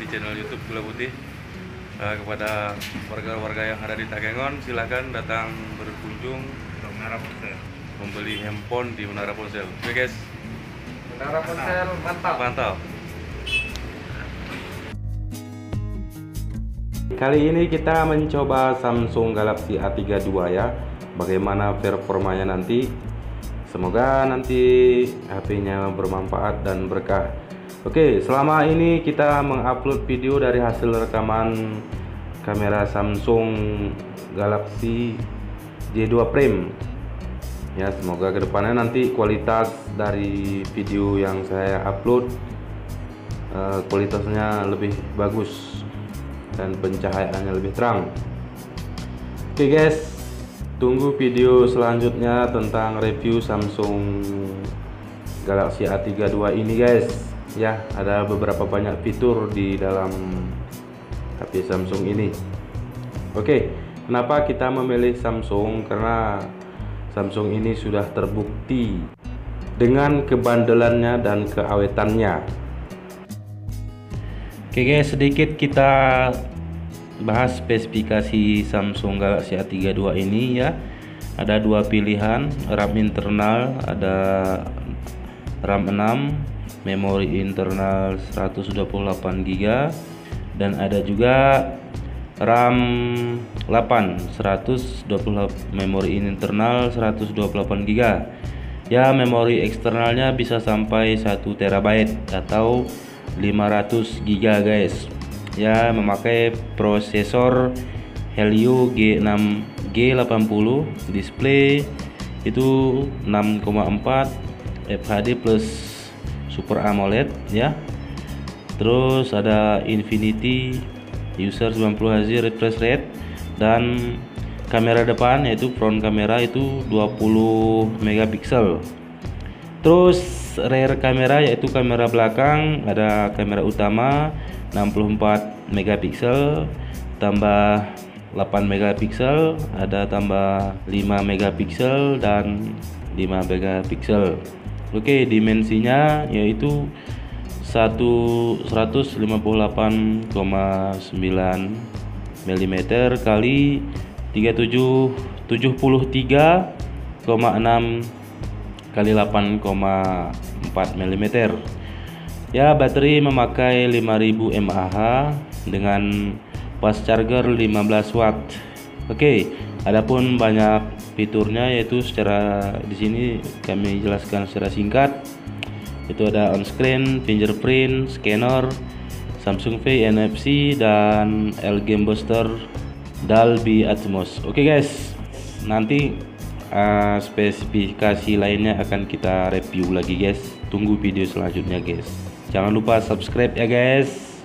channel YouTube Gula Putih. Kepada warga-warga yang ada di Takengon, silahkan datang berkunjung ke Menara Ponsel, membeli handphone di Menara Ponsel. Oke guys, Menara Ponsel mantap. mantap. Kali ini kita mencoba Samsung Galaxy A32 ya. Bagaimana performanya nanti? Semoga nanti HP-nya bermanfaat dan berkah. Oke, selama ini kita mengupload video dari hasil rekaman kamera Samsung Galaxy J2 Prime. Ya, semoga kedepannya nanti kualitas dari video yang saya upload kualitasnya lebih bagus dan pencahayaannya lebih terang. Oke guys, tunggu video selanjutnya tentang review Samsung Galaxy A32 ini guys. Ya, ada beberapa banyak fitur di dalam HP Samsung ini. Oke, kenapa kita memilih Samsung? Karena Samsung ini sudah terbukti dengan kebandelannya dan keawetannya. Oke guys, sedikit kita bahas spesifikasi Samsung Galaxy A32 ini ya. Ada dua pilihan, RAM internal, ada RAM 6, memori internal 128GB, dan ada juga RAM 8 memori internal 128GB. Ya, memori eksternalnya bisa sampai 1 TB atau 500GB guys. Ya, memakai prosesor Helio G80, display itu 6,4 FHD plus Super AMOLED ya. Terus ada Infinity user 90Hz refresh rate, dan kamera depan yaitu front kamera itu 20 megapiksel. Terus rear kamera yaitu kamera belakang, ada kamera utama 64 megapiksel tambah 8 megapiksel, ada tambah 5 megapiksel dan 5 megapiksel. Oke, dimensinya yaitu 158,9 mm kali 73,6 kali 8,4 mm. Ya, baterai memakai 5000 mAh dengan fast charger 15 watt. Oke, adapun banyak fiturnya yaitu secara di sini kami jelaskan secara singkat. Itu ada on screen, fingerprint, scanner, Samsung Pay, NFC, dan L Game Booster, Dolby Atmos. Oke guys, nanti spesifikasi lainnya akan kita review lagi guys. Tunggu video selanjutnya guys. Jangan lupa subscribe ya guys.